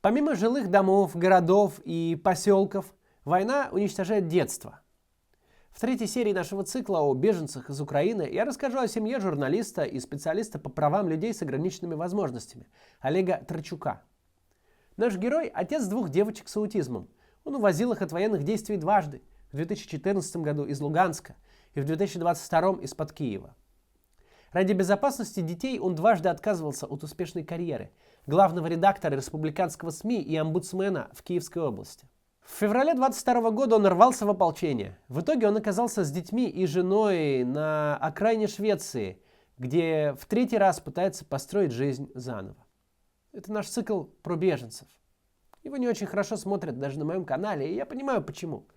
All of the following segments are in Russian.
Помимо жилых домов, городов и поселков, война уничтожает детство. В третьей серии нашего цикла о беженцах из Украины я расскажу о семье журналиста и специалиста по правам людей с ограниченными возможностями Олега Трачука. Наш герой – отец двух девочек с аутизмом. Он увозил их от военных действий дважды – в 2014 году из Луганска и в 2022 из-под Киева. Ради безопасности детей он дважды отказывался от успешной карьеры – главного редактора республиканского СМИ и омбудсмена в Киевской области. В феврале 22 года он рвался в ополчение. В итоге он оказался с детьми и женой на окраине Швеции, где в третий раз пытается построить жизнь заново. Это наш цикл про беженцев. Его не очень хорошо смотрят даже на моем канале, и я понимаю почему.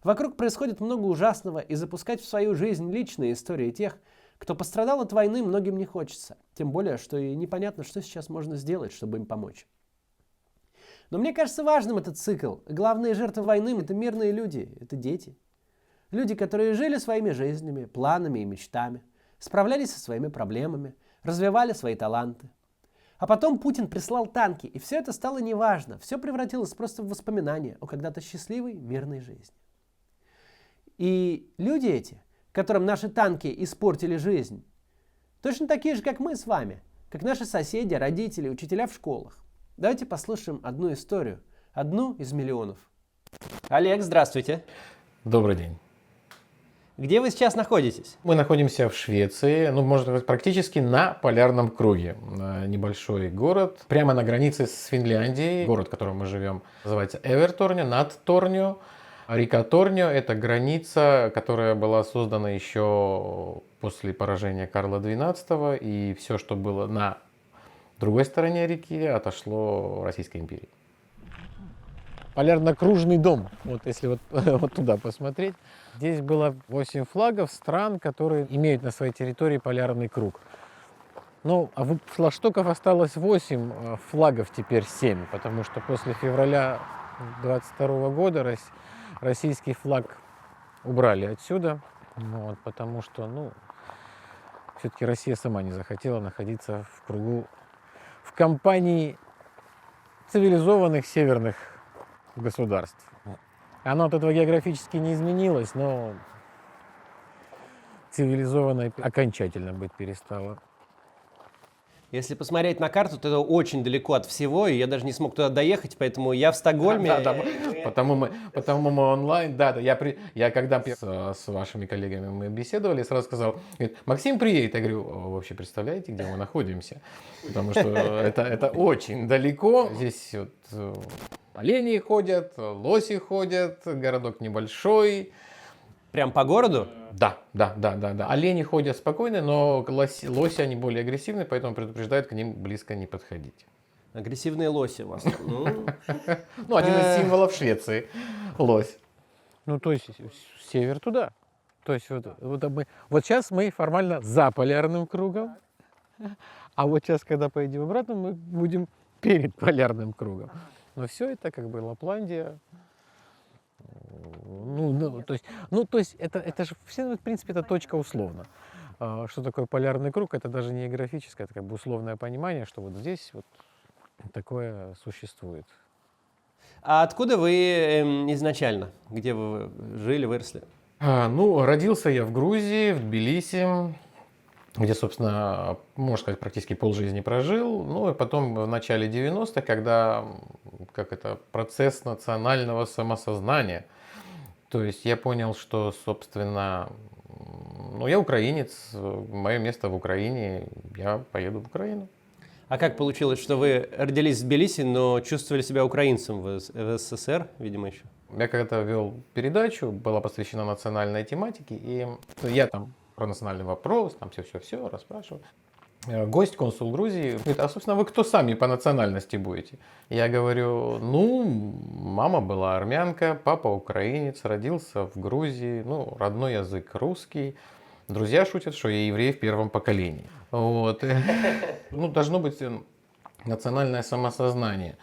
Вокруг происходит много ужасного, и запускать в свою жизнь личные истории тех, кто пострадал от войны, многим не хочется. Тем более, что и непонятно, что сейчас можно сделать, чтобы им помочь. Но мне кажется важным этот цикл. Главные жертвы войны – это мирные люди, это дети. Люди, которые жили своими жизнями, планами и мечтами, справлялись со своими проблемами, развивали свои таланты. А потом Путин прислал танки, и все это стало неважно. Все превратилось просто в воспоминания о когда-то счастливой, мирной жизни. И люди эти, которым наши танки испортили жизнь, точно такие же, как мы с вами, как наши соседи, родители, учителя в школах. Давайте послушаем одну историю, одну из миллионов. Олег, здравствуйте. Добрый день. Где вы сейчас находитесь? Мы находимся в Швеции, можно сказать, практически на полярном круге. Небольшой город, прямо на границе с Финляндией. Город, в котором мы живем, называется Эверторнио, над Торнио. Река Торнио – это граница, которая была создана еще после поражения Карла XII, и все, что было на другой стороне реки, отошло Российской империи. Полярно-кружный дом, вот если вот туда посмотреть. Здесь было 8 флагов стран, которые имеют на своей территории полярный круг. А флагштоков осталось 8, флагов теперь 7, потому что после февраля 22 года российский флаг убрали отсюда, потому что все-таки Россия сама не захотела находиться в кругу, в компании цивилизованных северных государств. Оно от этого географически не изменилось, но цивилизованной окончательно быть перестало. Если посмотреть на карту, то это очень далеко от всего, и я даже не смог туда доехать, поэтому я в Стокгольме. Да, потому мы онлайн. Я когда с вашими коллегами мы беседовали, сразу сказал: Максим приедет. Я говорю: вообще представляете, где мы находимся? Потому что это очень далеко. Здесь олени ходят, лоси ходят, городок небольшой. Прям по городу? Да. Олени ходят спокойно, но лоси они более агрессивны, поэтому предупреждают к ним близко не подходить. Агрессивные лоси у вас. Один из символов Швеции. Лось. То есть север туда. То есть вот сейчас мы формально за полярным кругом, а вот сейчас, когда поедем обратно, мы будем перед полярным кругом. Но все это Лапландия. То есть это же, в принципе, это точка условно. Что такое полярный круг? Это даже не географическое, это условное понимание, что вот здесь вот такое существует. А откуда вы изначально? Где вы жили, выросли? Родился я в Грузии, в Тбилиси, где, собственно, можно сказать, практически полжизни прожил. И потом в начале 90-х, когда процесс национального самосознания. То есть я понял, что, собственно, я украинец, мое место в Украине, я поеду в Украину. А как получилось, что вы родились в Тбилиси, но чувствовали себя украинцем в СССР, видимо, еще? Я когда вел передачу, была посвящена национальной тематике, и я там про национальный вопрос, там все расспрашивал. Гость, консул Грузии, говорит: а, собственно, вы кто сами по национальности будете? Я говорю: мама была армянка, папа украинец, родился в Грузии, родной язык русский. Друзья шутят, что я еврей в первом поколении. Должно быть национальное самосознание.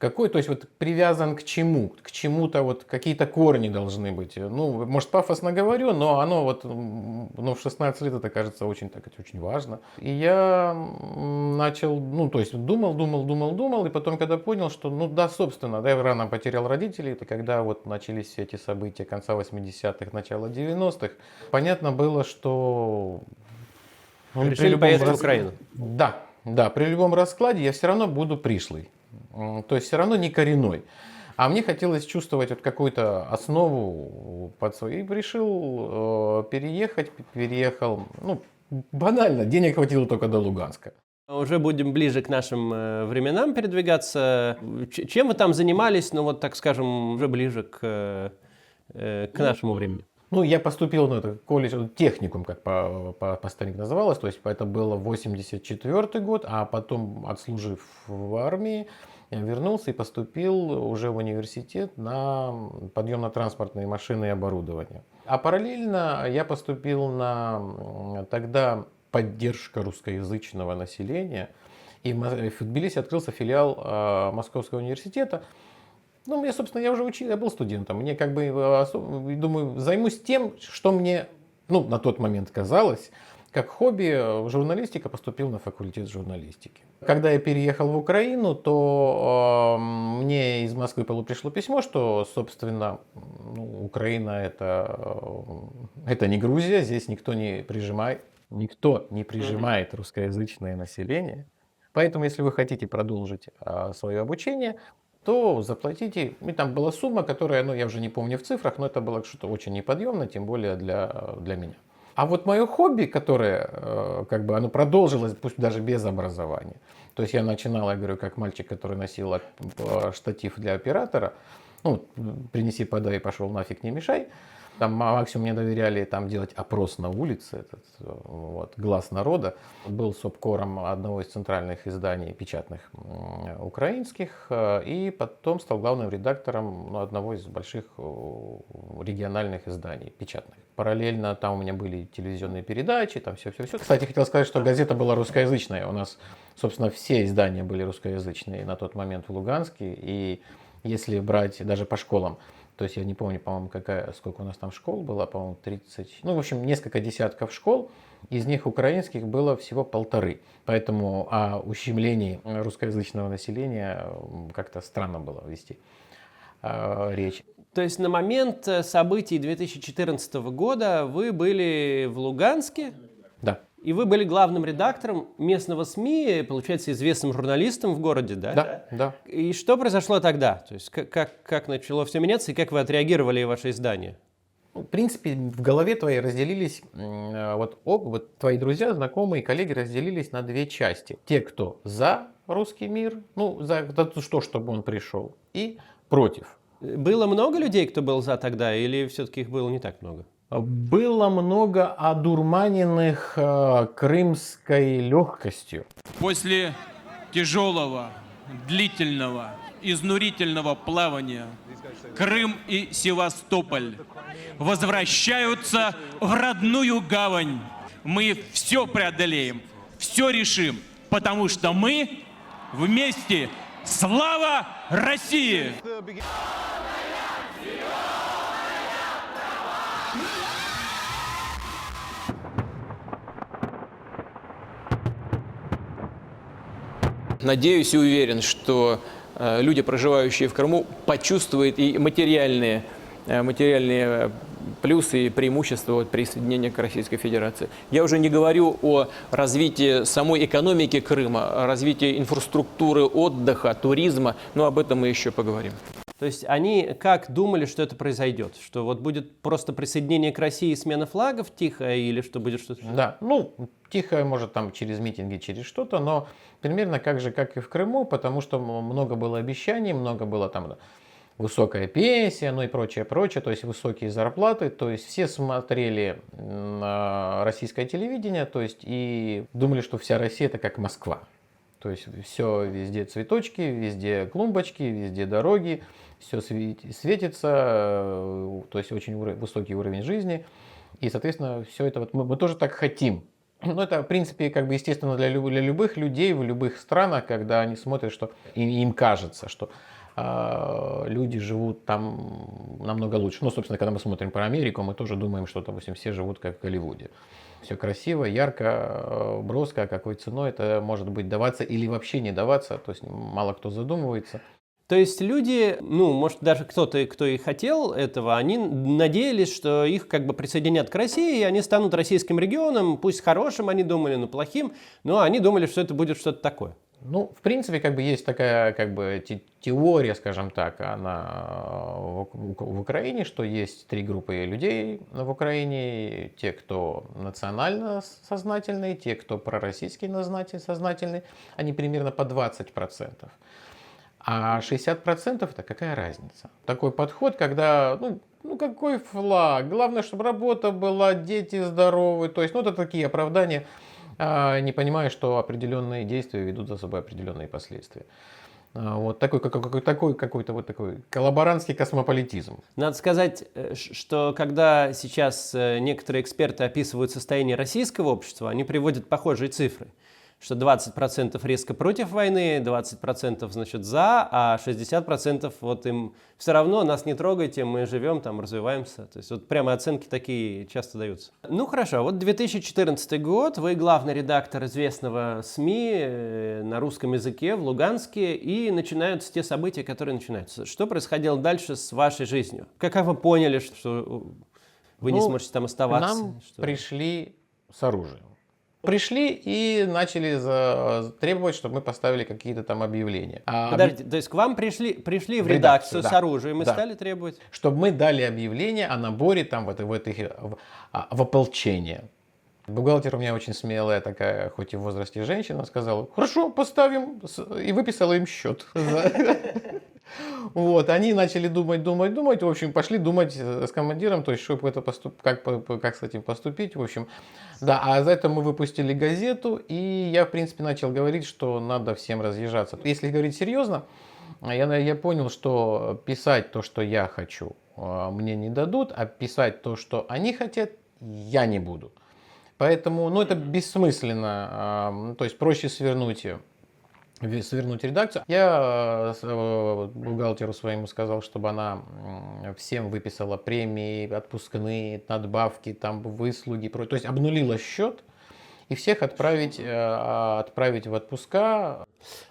какой, то есть вот привязан к чему? К чему-то, вот какие-то корни должны быть. Ну, может, пафосно говорю, но оно вот, ну, в 16 лет это кажется очень, так, очень важно. И я начал, ну, то есть думал, и потом, когда понял, что, ну, да, собственно, да, я рано потерял родителей, это когда вот начались все эти события конца 80-х, начала 90-х, понятно было, что Решили поехать в Украину. Да, да, при любом раскладе я все равно буду пришлый. То есть все равно не коренной. А мне хотелось чувствовать вот какую-то основу под свою. И решил переехать, переехал, ну, банально, денег хватило только до Луганска. Уже будем ближе к нашим временам передвигаться. Чем вы там занимались, ну вот так скажем, уже ближе к нашему времени? Ну, я поступил на этот колледж, техникум, как по-старинке называлось, то есть это было 84 год, а потом, отслужив в армии, я вернулся и поступил уже в университет на подъемно-транспортные машины и оборудование. А параллельно я поступил на тогда поддержка русскоязычного населения, и в Тбилиси открылся филиал Московского университета. Ну, я, собственно, я уже учил, я был студентом. Мне как бы, думаю, займусь тем, что мне, ну, на тот момент казалось, как хобби, журналистика, поступил на факультет журналистики. Когда я переехал в Украину, то мне из Москвы пришло письмо, что, собственно, ну, Украина это не Грузия, здесь никто не прижимает русскоязычное население. Поэтому, если вы хотите продолжить свое обучение, то заплатите. И там была сумма, которая, ну, я уже не помню в цифрах, но это было что-то очень неподъемное, тем более для меня. А вот мое хобби, которое, как бы, оно продолжилось, пусть даже без образования. То есть я начинал, я говорю, как мальчик, который носил штатив для оператора. Ну, принеси, подай, пошел нафиг, не мешай. Там максимум мне доверяли там делать опрос на улице, этот вот, глаз народа. Был субкором одного из центральных изданий печатных украинских, и потом стал главным редактором одного из больших региональных изданий печатных. Параллельно там у меня были телевизионные передачи, там все-все-все. Кстати, хотел сказать, что газета была русскоязычная. У нас, собственно, все издания были русскоязычные на тот момент в Луганске. И если брать даже по школам, то есть я не помню, по-моему, сколько у нас там школ было, по-моему, 30, ну, в общем, несколько десятков школ, из них украинских было всего 1,5. Поэтому о ущемлении русскоязычного населения как-то странно было вести речь. То есть на момент событий 2014 года вы были в Луганске? Да. И вы были главным редактором местного СМИ, получается, известным журналистом в городе, да? Да, да. И что произошло тогда? То есть как начало все меняться и как вы отреагировали, ваше издание? В принципе, в голове твоей разделились, вот твои друзья, знакомые, коллеги разделились на две части. Те, кто за русский мир, ну, за то, чтобы он пришел, и против. Было много людей, кто был за тогда, или все-таки их было не так много? Было много одурманенных крымской легкостью. После тяжелого, длительного, изнурительного плавания Крым и Севастополь возвращаются в родную гавань. Мы все преодолеем, все решим, потому что мы вместе. Слава России! Надеюсь и уверен, что люди, проживающие в Крыму, почувствуют и материальные плюсы и преимущества от присоединения к Российской Федерации. Я уже не говорю о развитии самой экономики Крыма, о развитии инфраструктуры отдыха, туризма, но об этом мы еще поговорим. То есть они как думали, что это произойдет? Что вот будет просто присоединение к России и смена флагов тихо, или что будет что-то? Да, ну, тихо, может, там через митинги, через что-то, но примерно как и в Крыму, потому что много было обещаний, много было там высокая пенсия, ну и прочее, то есть высокие зарплаты, то есть все смотрели на российское телевидение, то есть и думали, что вся Россия это как Москва. То есть все везде цветочки, везде клумбочки, везде дороги, все светится, то есть очень высокий уровень жизни. И, соответственно, все это вот мы тоже так хотим. Ну, это, в принципе, как бы естественно для любых людей в любых странах, когда они смотрят, что им кажется, что люди живут там намного лучше. Ну, собственно, когда мы смотрим про Америку, мы тоже думаем, что, допустим, все живут как в Голливуде. Все красиво, ярко, броско, какой ценой это может быть даваться или вообще не даваться, то есть мало кто задумывается. То есть люди, ну, может, даже кто-то, кто и хотел этого, они надеялись, что их как бы присоединят к России, и они станут российским регионом, пусть хорошим они думали, но плохим, но они думали, что это будет что-то такое. Ну, в принципе, как бы есть такая как бы теория, скажем так, она в Украине, что есть три группы людей в Украине. Те, кто национально сознательные, те, кто пророссийский сознательный, они примерно по 20%. А 60% это какая разница? Такой подход, когда, ну какой флаг, главное, чтобы работа была, дети здоровы. То есть, ну это такие оправдания, не понимая, что определенные действия ведут за собой определенные последствия. Вот такой какой-то вот такой коллаборантский космополитизм. Надо сказать, что когда сейчас некоторые эксперты описывают состояние российского общества, они приводят похожие цифры. Что 20% резко против войны, 20% значит за, а 60% вот им все равно, нас не трогайте, мы живем там, развиваемся. То есть вот прямо оценки такие часто даются. Ну хорошо, вот 2014 год, вы главный редактор известного СМИ на русском языке в Луганске, и начинаются те события, которые начинаются. Что происходило дальше с вашей жизнью? Как вы поняли, что вы не сможете там оставаться? К нам пришли с оружием. Пришли и начали требовать, чтобы мы поставили какие-то там объявления. Подождите, то есть к вам пришли в редакцию с оружием и стали требовать? Чтобы мы дали объявление о наборе там в ополчение. Бухгалтер у меня очень смелая такая, хоть и в возрасте женщина, сказала: хорошо, поставим, и выписала им счет. Вот, они начали думать, в общем, пошли думать с командиром, то есть, чтобы это как с этим поступить, в общем. Да, а за это мы выпустили газету, и я, в принципе, начал говорить, что надо всем разъезжаться. Если говорить серьезно, я понял, что писать то, что я хочу, мне не дадут, а писать то, что они хотят, я не буду. Поэтому, ну, это бессмысленно, то есть, проще свернуть редакцию. Я бухгалтеру своему сказал, чтобы она всем выписала премии, отпускные, надбавки, там, выслуги, то есть обнулила счет и всех отправить в отпуска.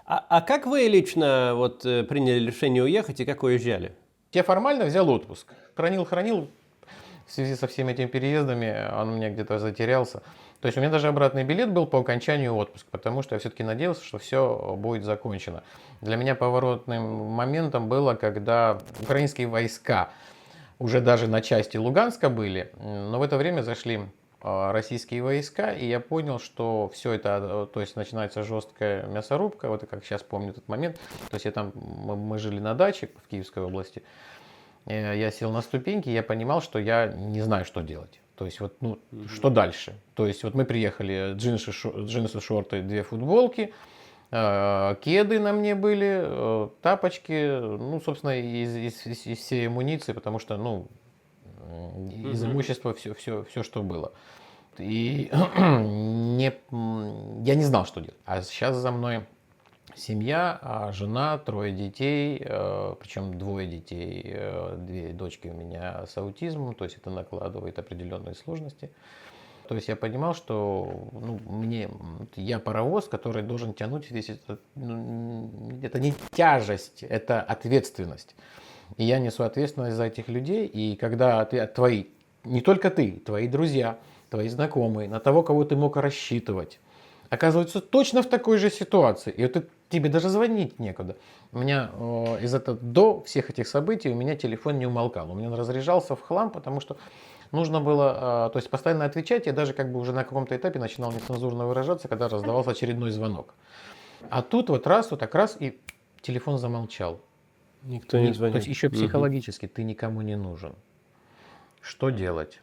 А как вы лично вот приняли решение уехать и как уезжали? Я формально взял отпуск. Хранил. В связи со всеми этими переездами он у меня где-то затерялся. То есть у меня даже обратный билет был по окончанию отпуска, потому что я все-таки надеялся, что все будет закончено. Для меня поворотным моментом было, когда украинские войска уже даже на части Луганска были, но в это время зашли российские войска, и я понял, что все это, то есть начинается жесткая мясорубка, вот как сейчас помню этот момент. То есть мы жили на даче в Киевской области, я сел на ступеньки, я понимал, что я не знаю, что делать. То есть вот, что дальше? То есть вот мы приехали, джинсы, шорты, 2 футболки, кеды на мне были, тапочки, ну, собственно, из всей амуниции, потому что, из имущества все, что было. И я не знал, что делать. А сейчас за мной семья, жена, 3 детей, причем 2 детей, 2 дочки у меня с аутизмом, то есть это накладывает определенные сложности. То есть я понимал, что я паровоз, который должен тянуть весь этот, это не тяжесть, это ответственность. И я несу ответственность за этих людей, и когда не только ты, твои друзья, твои знакомые, на того, кого ты мог рассчитывать, оказываются точно в такой же ситуации. И вот тебе даже звонить некуда. У меня до всех этих событий у меня телефон не умолкал. У меня он разряжался в хлам, потому что нужно было, то есть постоянно отвечать. Я даже как бы уже на каком-то этапе начинал нецензурно выражаться, когда раздавался очередной звонок. А тут вот раз, и телефон замолчал. Никто не звонит. То есть еще психологически ты никому не нужен. Что делать?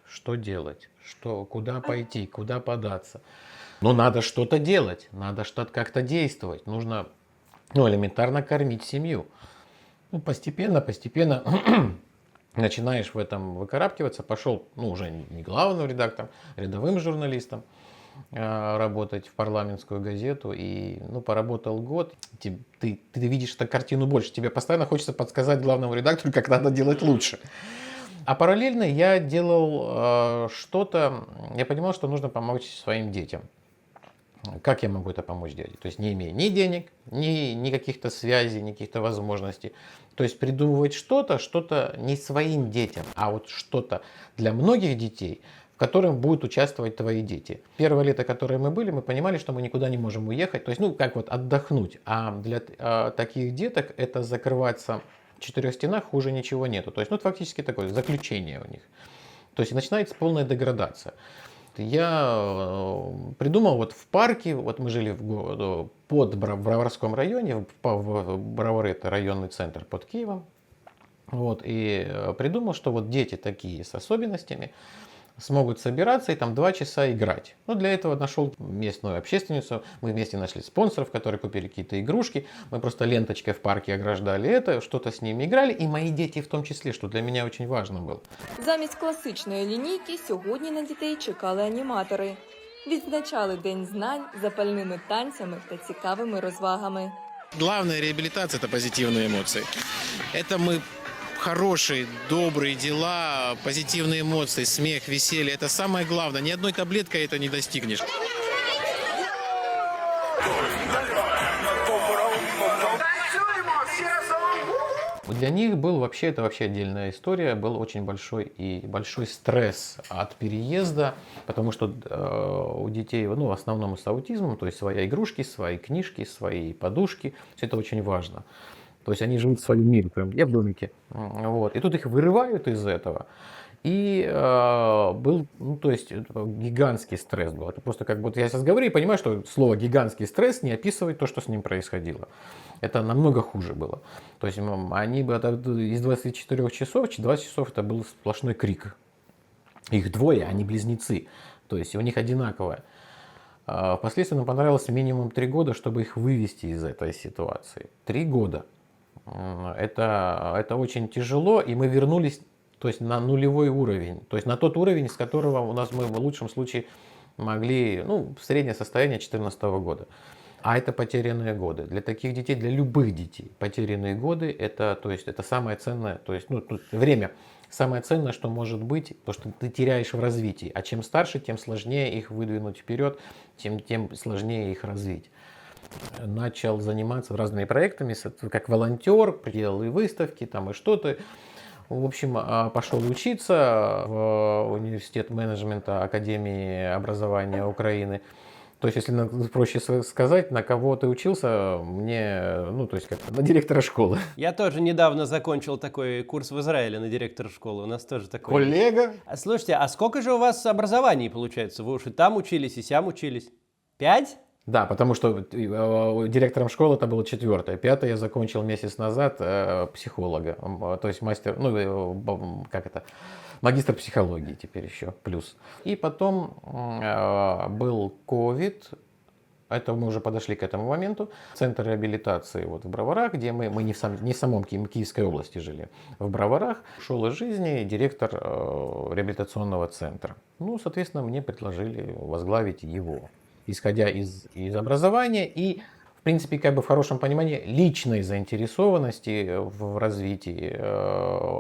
Куда пойти? Куда податься? Но надо что-то делать, надо что-то как-то действовать. Нужно элементарно кормить семью. Постепенно начинаешь в этом выкарабкиваться. Пошел, уже не главным редактором, рядовым журналистом. работать в парламентскую газету, и, ну, поработал год, ты видишь эту картину больше, тебе постоянно хочется подсказать главному редактору, как надо делать лучше. А параллельно я делал что-то, я понимал, что нужно помочь своим детям. Как я могу это помочь дяде? То есть не имея ни денег, ни каких-то связей, ни каких-то возможностей. То есть придумывать что-то не своим детям, а вот что-то для многих детей, в котором будут участвовать твои дети. Первое лето, которое мы были, мы понимали, что мы никуда не можем уехать. То есть, ну, как вот отдохнуть. А для таких деток это закрываться в 4 стенах хуже ничего нету. То есть, ну, это фактически такое заключение у них. То есть начинается полная деградация. Я придумал вот в парке, вот мы жили в Броварском районе, в Бровары это районный центр под Киевом, вот, и придумал, что вот дети такие с особенностями смогут собираться и там 2 часа играть. Ну, для этого нашел местную общественницу, мы вместе нашли спонсоров, которые купили какие-то игрушки, мы просто ленточкой в парке ограждали это, что-то с ними играли, и мои дети в том числе, что для меня очень важно было. Замість класичної лінійки сьогодні на дітей чекали аніматори. Відзначали День знань запальними танцями та цікавими розвагами. Главная реабилитация – это позитивные эмоции. Это мы хорошие, добрые дела, позитивные эмоции, смех, веселье. Это самое главное. Ни одной таблеткой это не достигнешь. Для них был вообще, это вообще отдельная история, был очень большой стресс от переезда, потому что у детей, ну, в основном с аутизмом, то есть свои игрушки, свои книжки, свои подушки, все это очень важно. То есть они живут в своем мире, прям, я в домике. Вот. И тут их вырывают из этого. И был, ну, то есть гигантский стресс был. Это просто как будто я сейчас говорю и понимаю, что слово гигантский стресс не описывает то, что с ним происходило. Это намного хуже было. То есть они из 24 часов, 20 часов это был сплошной крик. Их двое, они близнецы. То есть у них одинаковое. Впоследствии нам понравилось минимум 3 года, чтобы их вывести из этой ситуации. 3 года. Это очень тяжело, и мы вернулись, то есть, на нулевой уровень. То есть на тот уровень, с которого у нас мы в лучшем случае могли, ну, среднее состояние 2014 года. А это потерянные годы. Для таких детей, для любых детей, потерянные годы это, то есть, это самое ценное, то есть, ну, время. Самое ценное, что может быть, то, что ты теряешь в развитии. А чем старше, тем сложнее их выдвинуть вперед, тем сложнее их развить. Начал заниматься разными проектами, как волонтер, делал и выставки, там и что-то. В общем, пошел учиться в университет менеджмента Академии образования Украины. То есть, если проще сказать, на кого ты учился, мне, ну, то есть, как на директора школы. Я тоже недавно закончил такой курс в Израиле на директора школы. У нас тоже такой. Коллега. Слушайте, а сколько же у вас образований получается? Вы уж и там учились, и сям учились? 5? Да, потому что директором школы это было 4-е. 5-е я закончил месяц назад психолога. То есть мастер, ну, как это, магистр психологии теперь еще, плюс. И потом был ковид. Это мы уже подошли к этому моменту. Центр реабилитации вот в Броварах, где мы не в самом Киевской области жили. В Броварах ушел из жизни директор реабилитационного центра. Ну, соответственно, мне предложили возглавить его, исходя из образования и, в принципе, как бы в хорошем понимании личной заинтересованности в развитии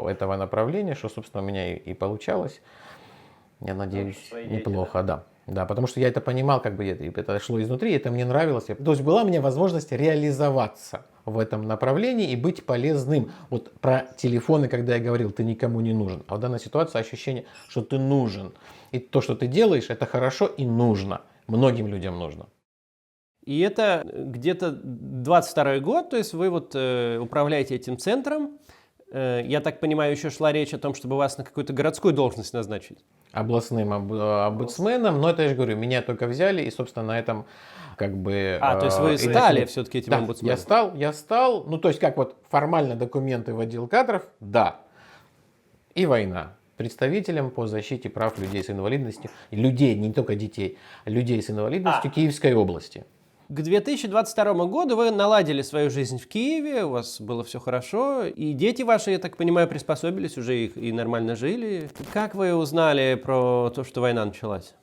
этого направления, что, собственно, у меня и получалось. Я надеюсь, неплохо, да. Да, потому что я это понимал, как бы это шло изнутри, это мне нравилось. То есть была у меня возможность реализоваться в этом направлении и быть полезным. Вот про телефоны, когда я говорил, ты никому не нужен. А в данной ситуации ощущение, что ты нужен. И то, что ты делаешь, это хорошо и нужно. Многим людям нужно. И это где-то 22 год, то есть вы вот управляете этим центром. Я так понимаю, еще шла речь о том, чтобы вас на какую-то городскую должность назначить. Областным омбудсменом, но это я же говорю, меня только взяли, и, собственно, на этом как бы... То есть вы стали все-таки этим омбудсменом? Я стал, ну, то есть, как вот формально документы в отдел кадров, да, и война. Представителем по защите прав людей с инвалидностью, людей, не только детей, людей с инвалидностью Киевской области. К 2022 году вы наладили свою жизнь в Киеве, у вас было все хорошо, и дети ваши, я так понимаю, приспособились уже и нормально жили. Как вы узнали про то, что война началась?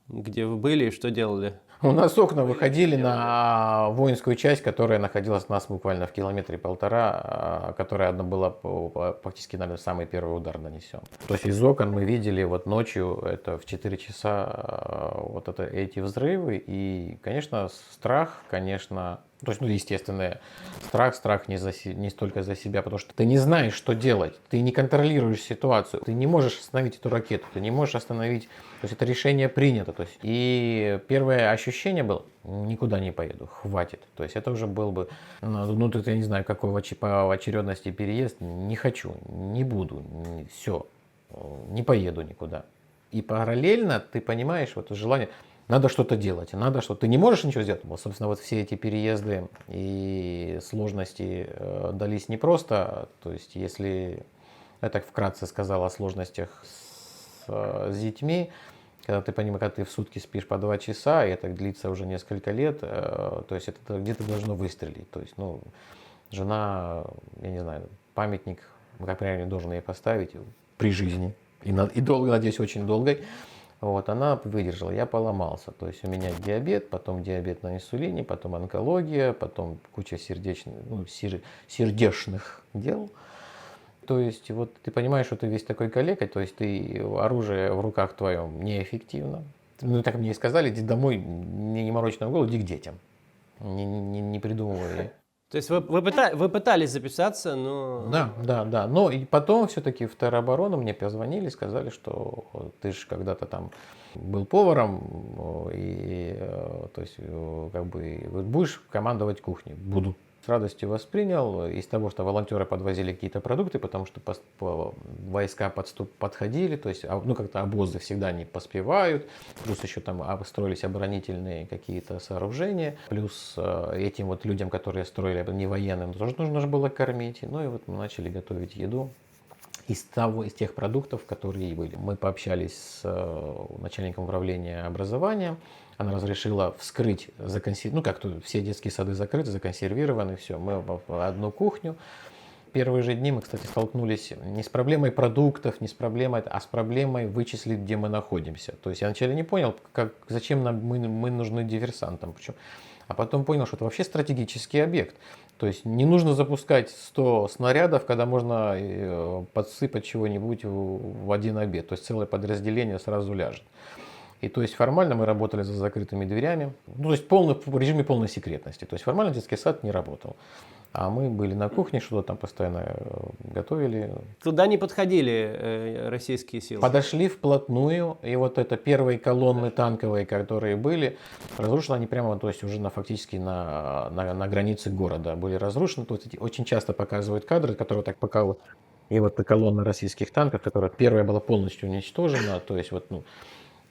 где вы были и что делали? У нас окна выходили на воинскую часть, которая находилась у нас буквально в километре полтора, которая одна была практически, наверное, самый первый удар нанесен. То есть из окон мы видели вот ночью, это в 4 часа, вот эти взрывы. И, конечно, страх, конечно, то есть, ну, естественно, страх не столько за себя, потому что ты не знаешь, что делать, ты не контролируешь ситуацию, ты не можешь остановить эту ракету, ты не можешь остановить, то есть это решение принято. То есть, и первое ощущение было, никуда не поеду, хватит. То есть это уже был бы, ну, тут я не знаю, какой по очередности переезд, не хочу, не буду, все, не поеду никуда. И параллельно ты понимаешь вот желание, надо что-то делать, надо что-то. Ты не можешь ничего сделать. Вот, собственно, вот все эти переезды и сложности дались непросто. То есть, если я так вкратце сказал о сложностях с детьми, когда ты понимаешь, когда ты в сутки спишь по 2 часа, и это длится уже несколько лет, то есть это где-то должно выстрелить. То есть, ну, жена, я не знаю, памятник, как правильно, должен ей поставить при жизни. И долго, надеюсь, очень долгой. Вот, она выдержала, я поломался. То есть у меня диабет, потом диабет на инсулине, потом онкология, потом куча сердечных дел. То есть вот ты понимаешь, что ты весь такой калека, то есть ты оружие в руках твоем неэффективно. Ну, так мне и сказали, иди домой, не морочь нам голову, иди к детям. Не придумывай. То есть вы пытались записаться, но... Да. Но и потом все-таки в тероборону мне позвонили, сказали, что ты же когда-то там был поваром, и то есть как бы будешь командовать кухней. Буду. С радостью воспринял. Из того, что волонтеры подвозили какие-то продукты, потому что войска подходили, то есть, ну, как-то обозы всегда не поспевают, плюс еще там строились оборонительные какие-то сооружения, плюс этим вот людям, которые строили, не военным, тоже нужно же было кормить. Ну и вот мы начали готовить еду из тех продуктов, которые были. Мы пообщались с начальником управления образования. Она разрешила вскрыть, ну как тут все детские сады закрыты, законсервированы, все. Мы в одну кухню. Первые же дни мы, кстати, столкнулись не с проблемой продуктов, не с проблемой, а с проблемой вычислить, где мы находимся. То есть я вначале не понял, зачем мы нужны диверсантам. А потом понял, что это вообще стратегический объект. То есть не нужно запускать 100 снарядов, когда можно подсыпать чего-нибудь в один обед. То есть целое подразделение сразу ляжет. И то есть формально мы работали за закрытыми дверями, ну, то есть в режиме полной секретности. То есть формально детский сад не работал. А мы были на кухне, что-то там постоянно готовили. Туда не подходили российские силы? Подошли вплотную, и вот это первые колонны танковые, которые были, разрушены они прямо, то есть уже фактически на границе города были разрушены. То есть очень часто показывают кадры, которые так показывают. И вот колонна российских танков, которая первая была полностью уничтожена, то есть вот, ну,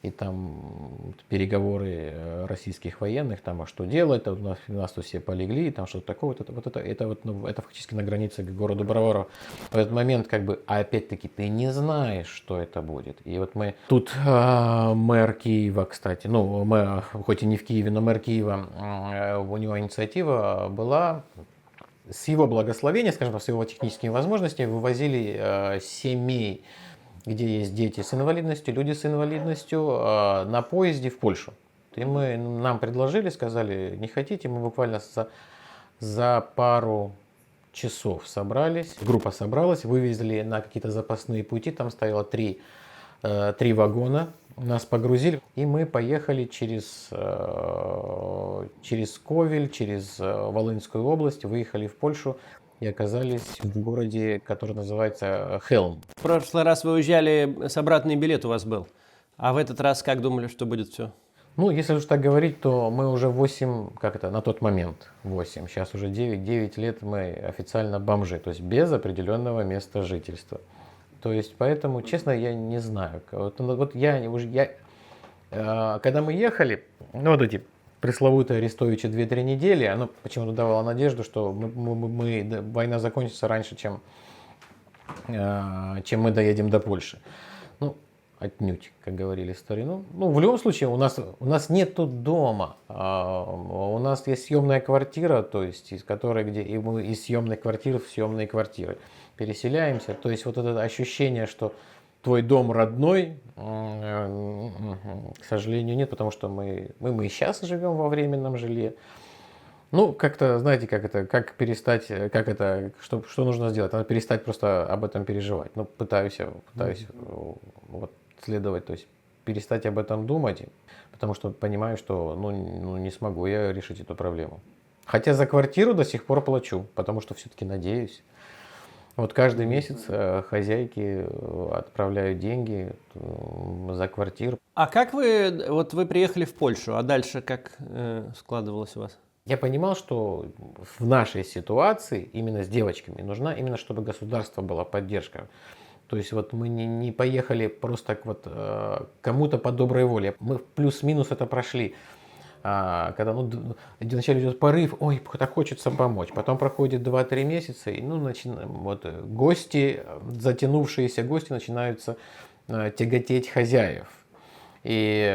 и там переговоры российских военных, там, а что делать, у нас тут все полегли, там что-то такое, это фактически на границе к городу Броваров. В этот момент, как бы, опять-таки, ты не знаешь, что это будет. И вот мы тут мэр Киева, кстати, ну, хоть и не в Киеве, но мэр Киева, у него инициатива была, с его благословения, скажем, с его техническими возможностями, вывозили семей, где есть дети с инвалидностью, люди с инвалидностью, на поезде в Польшу. И нам предложили, сказали, не хотите, мы буквально за пару часов собрались, группа собралась, вывезли на какие-то запасные пути, там стояло три вагона, нас погрузили, и мы поехали через Ковель, через Волынскую область, выехали в Польшу. И оказались в городе, который называется Хелм. В прошлый раз вы уезжали, с обратный билет у вас был. А в этот раз как думали, что будет все? Ну, если уж так говорить, то мы уже 8, на тот момент 8, сейчас уже 9 лет мы официально бомжи, то есть без определенного места жительства. То есть, поэтому, честно, я не знаю. Когда мы ехали, ну, вот эти пресловутые арестовичи 2-3 недели, оно почему-то давало надежду, что война закончится раньше, чем мы доедем до Польши. Ну, отнюдь, как говорили в старину. Ну, в любом случае, у нас нет тут дома. У нас есть съемная квартира, то есть, из которой, и мы из съемной квартиры в съемные квартиры переселяемся. То есть, вот это ощущение, что твой дом родной, к сожалению, нет, потому что мы и сейчас живем во временном жилье. Ну, как-то, знаете, как перестать, что нужно сделать? Надо перестать просто об этом переживать. Ну, пытаюсь вот, следовать, то есть перестать об этом думать, потому что понимаю, что ну, не смогу я решить эту проблему. Хотя за квартиру до сих пор плачу, потому что все-таки надеюсь. Вот каждый месяц хозяйке отправляю деньги за квартиру. А как вы приехали в Польшу, а дальше как складывалось у вас? Я понимал, что в нашей ситуации именно с девочками нужна именно, чтобы государство была поддержка. То есть вот мы не поехали просто так вот кому-то по доброй воле. Мы плюс-минус это прошли. Когда вначале идет порыв, ой, так хочется помочь. Потом проходит 2-3 месяца, и вот, затянувшиеся гости начинаются тяготеть хозяев. И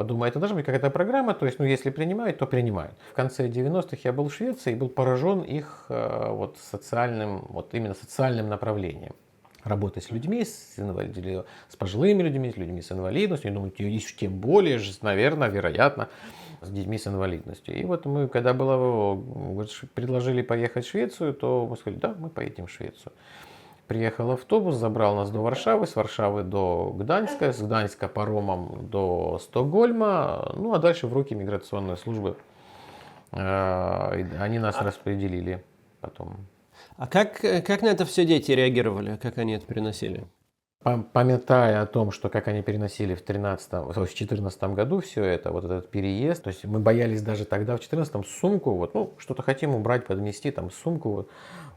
думаю, это должна быть какая-то программа, то есть, если принимают, то принимают. В конце 90-х я был в Швеции и был поражен их именно социальным направлением. Работы с людьми, с пожилыми людьми, с людьми с инвалидностью. Я думаю, тем более, наверное, вероятно, с детьми с инвалидностью. И вот мы, когда предложили поехать в Швецию, то мы сказали, да, мы поедем в Швецию. Приехал автобус, забрал нас до Варшавы, с Варшавы до Гданьска, с Гданьска паромом до Стокгольма, ну а дальше в руки миграционной службы. Они нас распределили потом. А как на это все дети реагировали, как они это переносили? Памятая о том, что как они переносили в 2014 году все это, вот этот переезд, то есть мы боялись даже тогда в 2014 сумку, что-то хотим убрать, подмести, там сумку,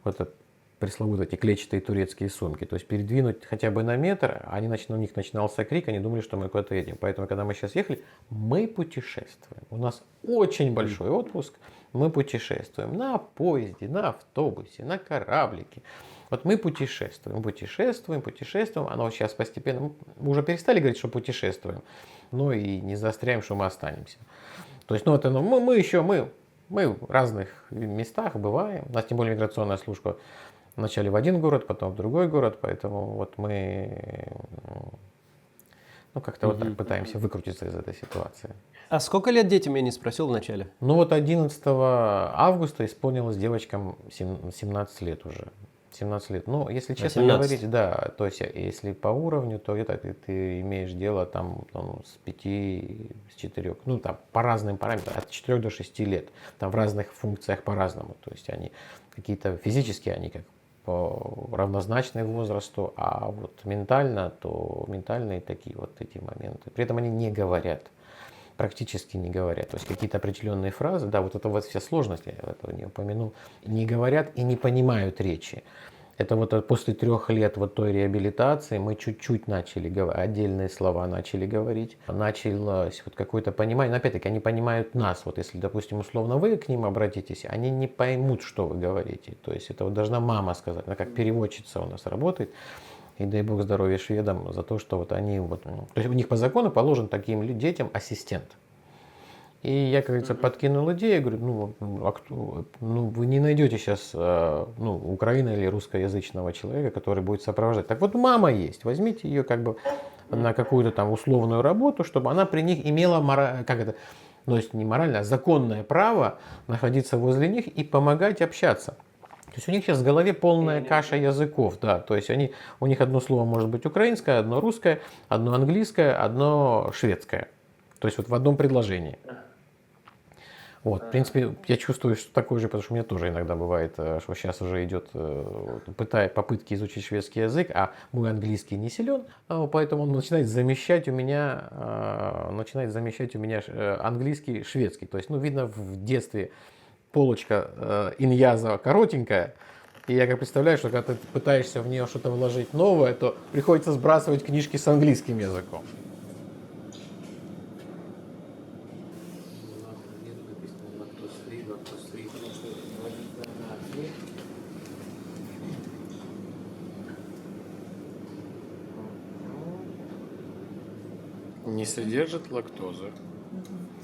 вот это пресловутые эти клетчатые турецкие сумки, то есть передвинуть хотя бы на метр, у них начинался крик, они думали, что мы куда-то едем. Поэтому, когда мы сейчас ехали, мы путешествуем. У нас очень большой отпуск, мы путешествуем на поезде, на автобусе, на кораблике. Вот мы путешествуем. Оно сейчас постепенно, мы уже перестали говорить, что путешествуем, но и не заостряем, что мы останемся. То есть, мы в разных местах бываем, у нас тем более миграционная служба. Вначале в один город, потом в другой город, поэтому вот мы как-то вот так пытаемся выкрутиться из этой ситуации. А сколько лет детям, я не спросил вначале? 11 августа исполнилось девочкам 17 лет уже. 17 лет. Ну, если честно 17. говорить, да, то есть если по уровню, то ты имеешь дело там с 5, с 4, там по разным параметрам, от 4 до 6 лет. Там в разных функциях по-разному. То есть они какие-то физические, они как равнозначны возрасту, а вот ментальные такие вот эти моменты. При этом они не говорят, практически не говорят. То есть какие-то определенные фразы, да, вот это вот вся сложность, я этого не упомянул, не говорят и не понимают речи. Это вот после 3 лет вот той реабилитации мы чуть-чуть начали говорить, отдельные слова начали говорить, началось вот какое-то понимание, но опять-таки они понимают нас, вот если, допустим, условно вы к ним обратитесь, они не поймут, что вы говорите, то есть это вот должна мама сказать, она как переводчица у нас работает, и дай бог здоровья шведам за то, что вот они то есть у них по закону положен таким детям ассистент. И я, как говорится, подкинул идею, говорю, вы не найдете сейчас украино- или русскоязычного человека, который будет сопровождать. Так вот, мама есть, возьмите ее на какую-то там условную работу, чтобы она при них имела, то есть не моральное, а законное право находиться возле них и помогать общаться. То есть у них сейчас в голове полная каша языков, да, то есть у них одно слово может быть украинское, одно русское, одно английское, одно шведское. То есть вот в одном предложении. Вот, в принципе, я чувствую, что такое же, потому что у меня тоже иногда бывает, что сейчас уже идет попытки изучить шведский язык, а мой английский не силен, поэтому он начинает замещать у меня английский шведский. То есть, видно в детстве полочка иньяза коротенькая, и я как представляю, что когда ты пытаешься в нее что-то вложить новое, то приходится сбрасывать книжки с английским языком. Не содержит лактозы.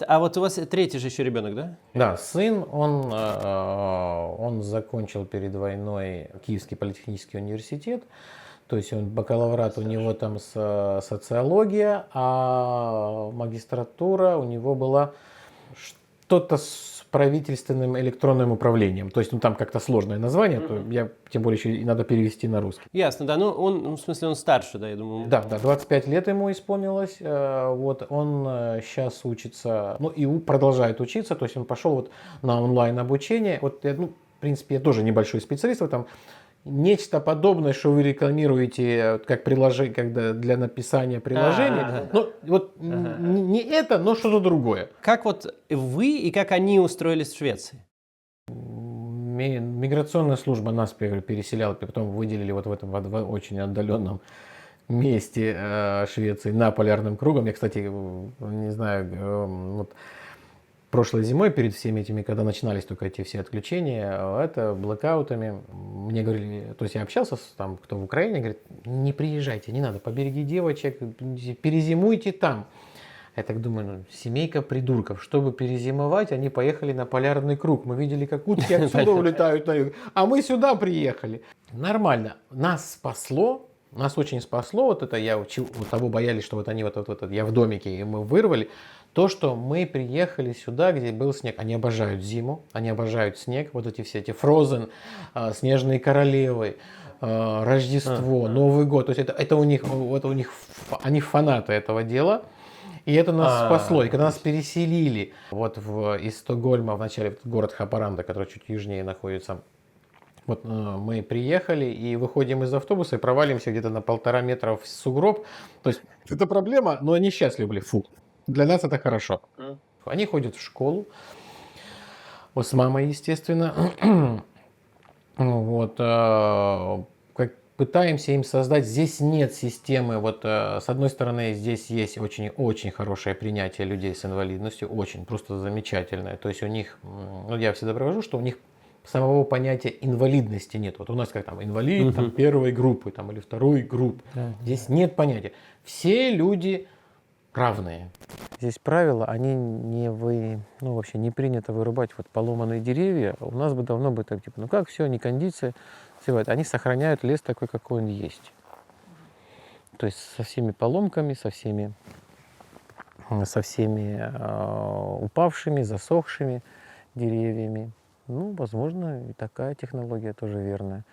А вот у вас третий же еще ребенок, да? Да, сын, он закончил перед войной Киевский политехнический университет. То есть он бакалаврат у него там социология, а магистратура у него была что-то с правительственным электронным управлением. То есть, ну там как-то сложное название, то я тем более еще и надо перевести на русский. Ясно, да. Ну, он, ну, в смысле, он старше, да, я думаю. Да, 25 лет ему исполнилось. Вот он сейчас учится, ну и продолжает учиться. То есть он пошел вот на онлайн обучение. Вот, ну, в принципе, я тоже небольшой специалист в этом. Нечто подобное, что вы рекламируете как приложение, когда для написания приложения. Ну, вот не это, но что-то другое. Как вот вы и как они устроились в Швеции? Миграционная служба нас переселяла, потом выделили вот в этом очень отдаленном месте Швеции на полярным кругом. Я, кстати, не знаю, вот прошлой зимой, перед всеми этими, когда начинались только эти все отключения, это блэкаутами, мне говорили, то есть я общался с там, кто в Украине, говорит, не приезжайте, не надо, побереги девочек, перезимуйте там. Я так думаю, ну, семейка придурков, чтобы перезимовать, они поехали на полярный круг. Мы видели, как утки отсюда улетают на юг, а мы сюда приехали. Нормально. Нас спасло, нас очень спасло, вот это я учил, вот того боялись, что вот они вот я в домике, и мы вырвали. То, что мы приехали сюда, где был снег. Они обожают зиму, они обожают снег, вот эти все эти Frozen, Снежные королевы, Рождество, Новый год. То есть это у них, они фанаты этого дела. И это нас спасло. И когда нас переселили вот из Стокгольма, вначале в город Хапаранда, который чуть южнее находится, вот мы приехали и выходим из автобуса и провалимся где-то на 1,5 метра в сугроб. То есть это проблема, но они счастливы были. Фу. Для нас это хорошо. Они ходят в школу. Вот с мамой, естественно. Вот. Пытаемся им создать. Здесь нет системы. Вот с одной стороны, здесь есть очень-очень хорошее принятие людей с инвалидностью. Очень, просто замечательное. То есть у них, ну, я всегда провожу, что у них самого понятия инвалидности нет. Вот у нас как там инвалид там, первой группы там, или второй группы. Здесь нет понятия. Все люди равные. Здесь правила, они вообще не принято вырубать вот поломанные деревья. У нас бы давно бы так, типа, ну как, все, не кондиция. Они сохраняют лес такой, какой он есть. То есть со всеми поломками, со всеми упавшими, засохшими деревьями. Ну, возможно, и такая технология тоже верная.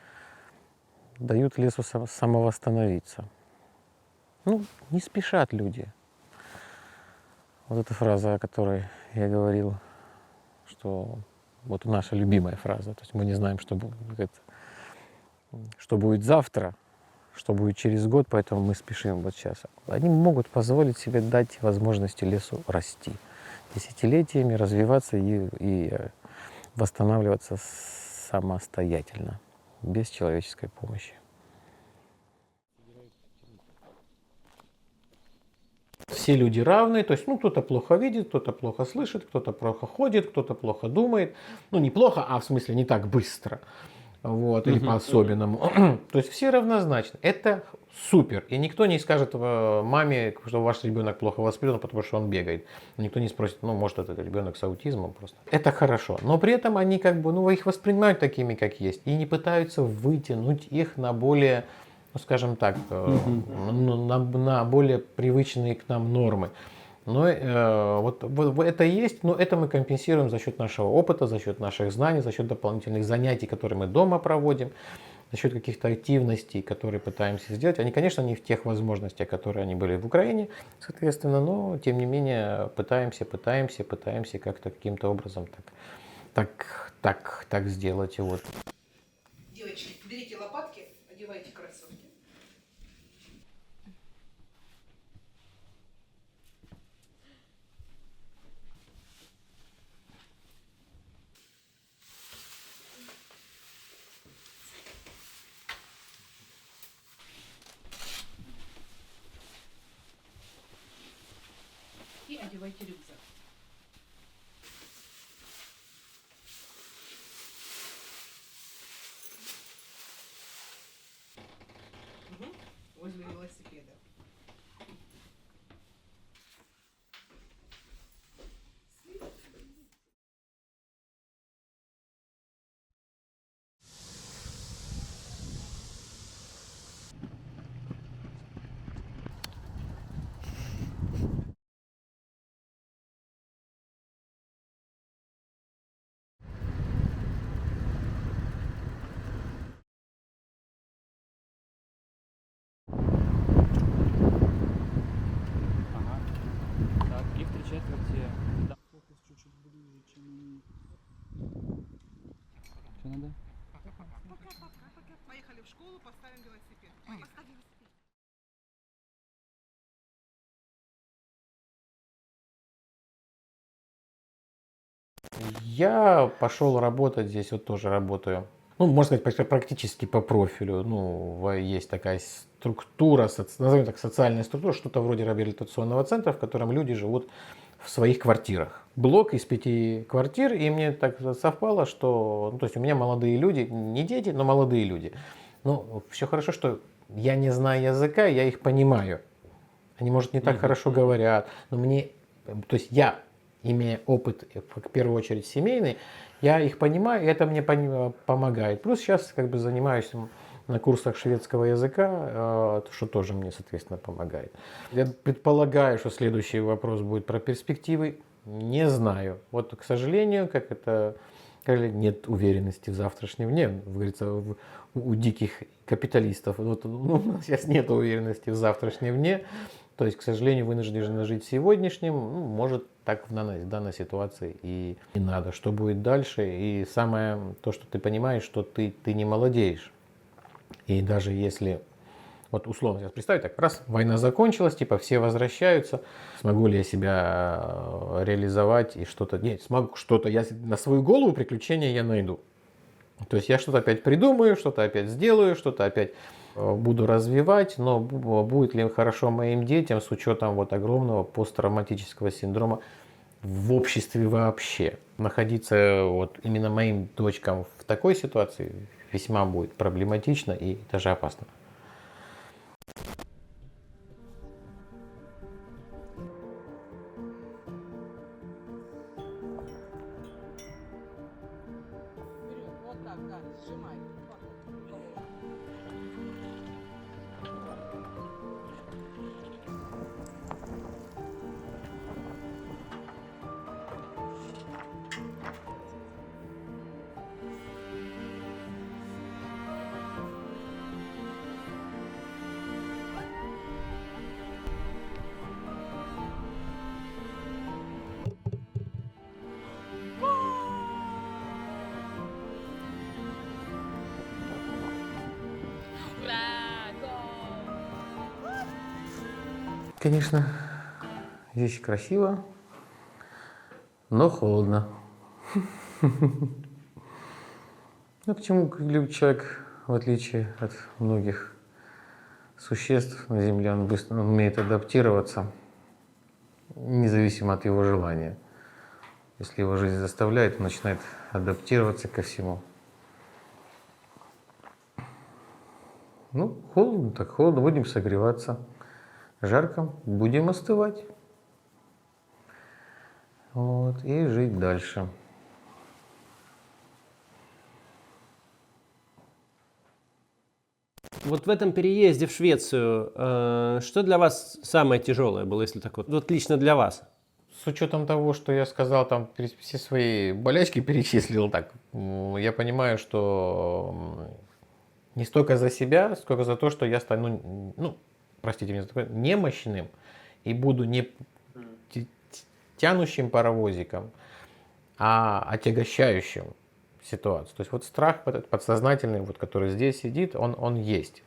Дают лесу самовосстановиться. Ну, не спешат люди. Вот эта фраза, о которой я говорил, что вот наша любимая фраза. То есть мы не знаем, что будет завтра, что будет через год, поэтому мы спешим вот сейчас. Они могут позволить себе дать возможности лесу расти, десятилетиями развиваться и восстанавливаться самостоятельно, без человеческой помощи. Все люди равны, то есть, ну, кто-то плохо видит, кто-то плохо слышит, кто-то плохо ходит, кто-то плохо думает. Ну, не плохо, а в смысле не так быстро. Вот, или по-особенному. То есть все равнозначны. Это супер. И никто не скажет маме, что ваш ребенок плохо воспитан, потому что он бегает. Никто не спросит, ну, может, это ребенок с аутизмом просто. Это хорошо. Но при этом они как бы, ну, их воспринимают такими, как есть. И не пытаются вытянуть их на более, ну, скажем так, на более привычные к нам нормы. Но вот это есть, но это мы компенсируем за счет нашего опыта, за счет наших знаний, за счет дополнительных занятий, которые мы дома проводим, за счет каких-то активностей, которые пытаемся сделать. Они, конечно, не в тех возможностях, которые они были в Украине, соответственно, но тем не менее пытаемся как-то каким-то образом так сделать. Вот. Девочки, берите лопатки, одевайте кроссовки. И одевайте рюкзак. Возле велосипеда. надо. Поехали в школу, поставим велосипед. Я пошел работать здесь, вот тоже работаю. Ну, можно сказать, практически по профилю. Ну, есть такая структура, назовем так, социальная структура, что-то вроде реабилитационного центра, в котором люди живут в своих квартирах. Блок из 5 квартир, и мне так совпало, что, ну, то есть у меня молодые люди, не дети, но молодые люди. Ну, все хорошо, что я не знаю языка, я их понимаю. Они, может, не так хорошо говорят, но мне, то есть я, имея опыт, в первую очередь, семейный, я их понимаю, и это мне помогает. Плюс сейчас как бы занимаюсь на курсах шведского языка, что тоже мне, соответственно, помогает. Я предполагаю, что следующий вопрос будет про перспективы. Не знаю. Вот, к сожалению, нет уверенности в завтрашнем дне. Говорится, у диких капиталистов. Вот, ну, у нас сейчас нет уверенности в завтрашнем дне. То есть, к сожалению, вынуждены жить сегодняшним. Ну, может, так в данной ситуации и не надо. Что будет дальше? И самое то, что ты понимаешь, что ты не молодеешь. И даже если, вот условно сейчас представить так, раз война закончилась, типа все возвращаются, смогу ли я себя реализовать и что-то, нет, смогу что-то, я на свою голову приключения я найду. То есть я что-то опять придумаю, что-то опять сделаю, что-то опять буду развивать, но будет ли хорошо моим детям с учетом вот огромного посттравматического синдрома в обществе вообще. Находиться вот именно моим дочкам в такой ситуации весьма будет проблематично и даже опасно. Вот так, да, сжимай. Конечно, здесь красиво, но холодно. Ну, почему любит человек, в отличие от многих существ на Земле, он быстро умеет адаптироваться, независимо от его желания. Если его жизнь заставляет, он начинает адаптироваться ко всему. Ну, холодно, так холодно, будем согреваться. Жарко, будем остывать. Вот, и жить дальше. Вот в этом переезде в Швецию, что для вас самое тяжелое было, если так вот лично для вас? С учетом того, что я сказал, там все свои болячки перечислил, так, я понимаю, что не столько за себя, сколько за то, что я стану, ну, простите меня за такое, немощным и буду не тянущим паровозиком, а отягощающим ситуацию. То есть вот страх этот подсознательный, вот, который здесь сидит, он есть.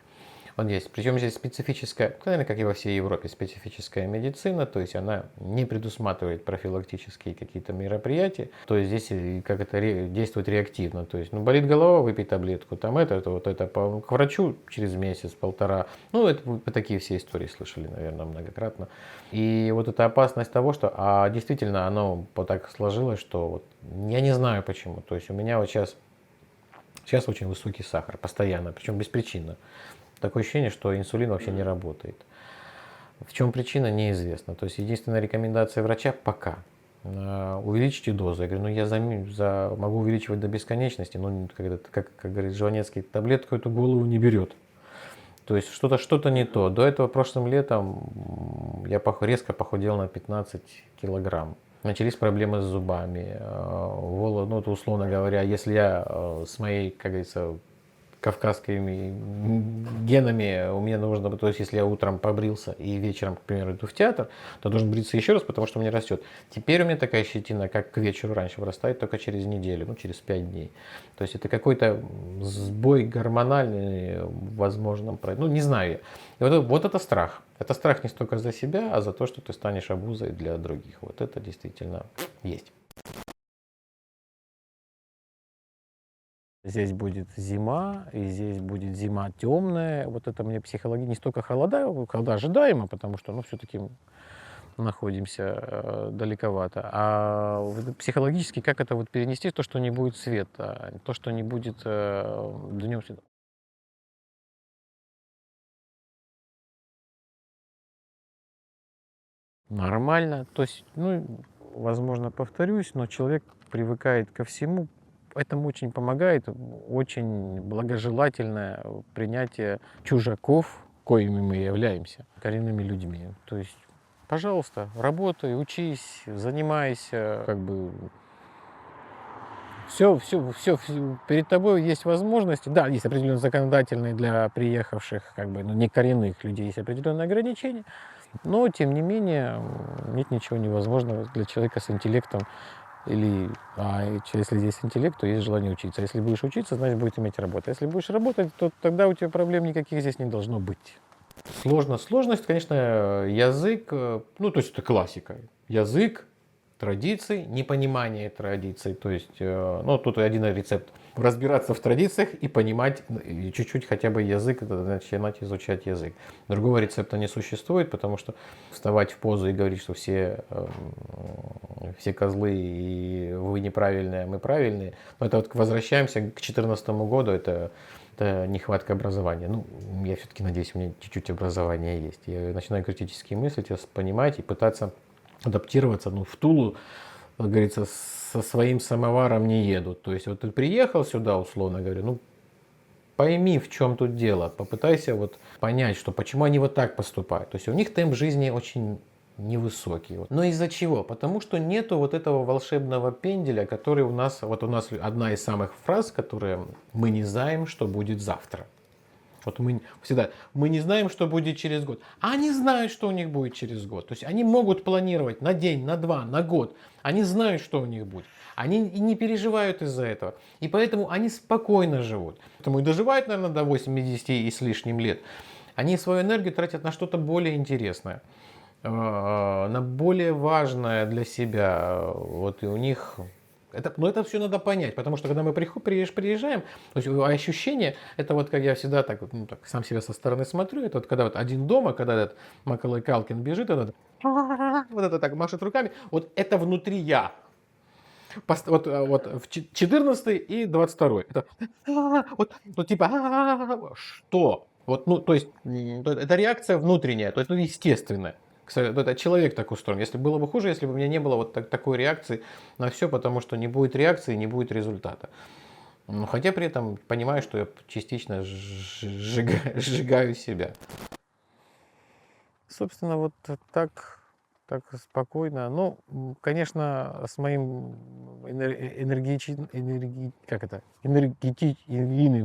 Он есть. Причем здесь специфическая, наверное, как и во всей Европе, специфическая медицина, то есть она не предусматривает профилактические какие-то мероприятия, то есть здесь как это действует реактивно, то есть, ну, болит голова, выпей таблетку, там это к врачу через месяц-полтора, ну, это вы такие все истории слышали, наверное, многократно. И вот эта опасность того, что, действительно, оно вот так сложилось, что вот, я не знаю почему, то есть у меня вот сейчас очень высокий сахар, постоянно, причем беспричинно. Такое ощущение, что инсулин вообще не работает. В чем причина, неизвестно. То есть единственная рекомендация врача пока увеличьте дозу. Я говорю, ну я могу увеличивать до бесконечности, но как говорит Жванецкий, таблетку эту голову не берет. То есть что-то не то. До этого прошлым летом я резко похудел на 15 килограмм. Начались проблемы с зубами. Ну, это, условно говоря, если я с моей, как говорится, кавказскими генами у меня нужно, то есть если я утром побрился и вечером, к примеру, иду в театр, то должен бриться еще раз, потому что у меня растет. Теперь у меня такая щетина, как к вечеру раньше, вырастает только через неделю, ну, через 5 дней. То есть это какой-то сбой гормональный, возможно, ну, не знаю я. И вот это страх. Это страх не столько за себя, а за то, что ты станешь обузой для других. Вот это действительно есть. Здесь будет зима, и здесь будет зима темная. Вот это мне психологически не столько холода ожидаемо, потому что, ну, все-таки находимся далековато. А психологически как это вот перенести то, что не будет света, то, что не будет днем света. Нормально. То есть, ну, возможно, повторюсь, но человек привыкает ко всему. Этому очень помогает очень благожелательное принятие чужаков, коими мы являемся, коренными людьми. То есть, пожалуйста, работай, учись, занимайся, как бы все, перед тобой есть возможности. Да, есть определенные законодательные для приехавших, как бы, ну, не коренных людей, есть определенные ограничения, но, тем не менее, нет ничего невозможного для человека с интеллектом. Если есть интеллект, то есть желание учиться. Если будешь учиться, значит, будет иметь работу. Если будешь работать, то тогда у тебя проблем никаких здесь не должно быть. Сложность, конечно, язык, ну, то есть это классика. Язык, традиции, непонимание традиций. То есть, ну, тут один рецепт. Разбираться в традициях и понимать чуть-чуть хотя бы язык, начинать изучать язык. Другого рецепта не существует, потому что вставать в позу и говорить, что все козлы и вы неправильные, а мы правильные. Но это вот возвращаемся к 2014 году, это нехватка образования. Ну, я все-таки надеюсь, у меня чуть-чуть образования есть. Я начинаю критически мыслить, понимать и пытаться адаптироваться. Ну, в Тулу, как говорится, со своим самоваром не едут. То есть вот ты приехал сюда, условно говоря, ну, пойми, в чем тут дело. Попытайся вот понять, что почему они вот так поступают. То есть у них темп жизни очень невысокий. Но из-за чего? Потому что нету вот этого волшебного пенделя, который у нас одна из самых фраз, которая мы не знаем, что будет завтра. Вот мы не знаем, что будет через год. А они знают, что у них будет через год. То есть они могут планировать на день, на два, на год. Они знают, что у них будет. Они не переживают из-за этого. И поэтому они спокойно живут. Поэтому и доживают, наверное, до 80 и с лишним лет. Они свою энергию тратят на что-то более интересное. На более важное для себя. Вот и у них... Но это все надо понять, потому что когда мы приезжаем, то есть ощущение, это вот как я всегда так сам себя со стороны смотрю, это вот когда вот один дома, когда этот Маколей Калкин бежит, вот это так машет руками, вот это внутри я. Вот в 14 и 22. Это вот типа что? Вот, ну, то есть это реакция внутренняя, то есть, ну, естественная. Это человек так устроен. Если было бы хуже, если бы у меня не было вот такой реакции на все, потому что не будет реакции, не будет результата. Но хотя при этом понимаю, что я частично сжигаю себя. Собственно, вот так спокойно. Ну, конечно, с моим энергийным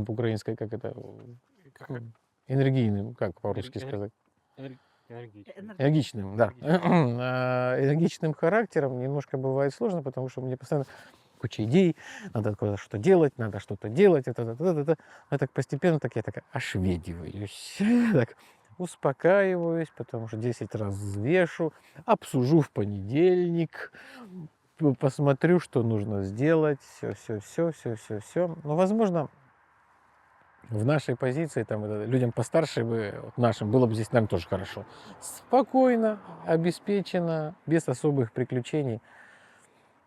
украинской, энергийным, как по-русски сказать? Энергичным, да. Энергичным характером немножко бывает сложно, потому что мне постоянно куча идей, надо куда-то что-то делать, надо что-то делать. Я так постепенно я так ошведиваюсь, так успокаиваюсь, потому что 10 раз взвешу, обсужу в понедельник, посмотрю, что нужно сделать, все. Но, возможно, в нашей позиции, людям постарше нашим, было бы здесь, наверное, тоже хорошо. Спокойно, обеспечено, без особых приключений.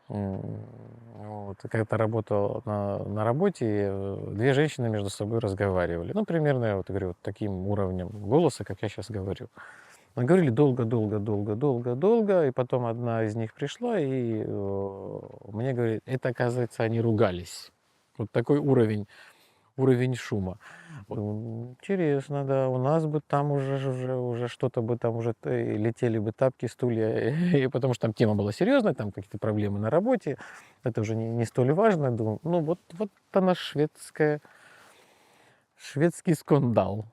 Вот. Когда-то работал на работе, две женщины между собой разговаривали. Ну, примерно, я вот говорю, вот таким уровнем голоса, как я сейчас говорю. Мы говорили долго, и потом одна из них пришла и мне говорит, это, оказывается, они ругались. Вот такой уровень шума. Интересно, да. У нас бы там уже что-то бы там уже летели бы тапки, стулья, и потому что там тема была серьезная, там какие-то проблемы на работе. Это уже не столь важно. Думаю, ну вот она шведский скандал.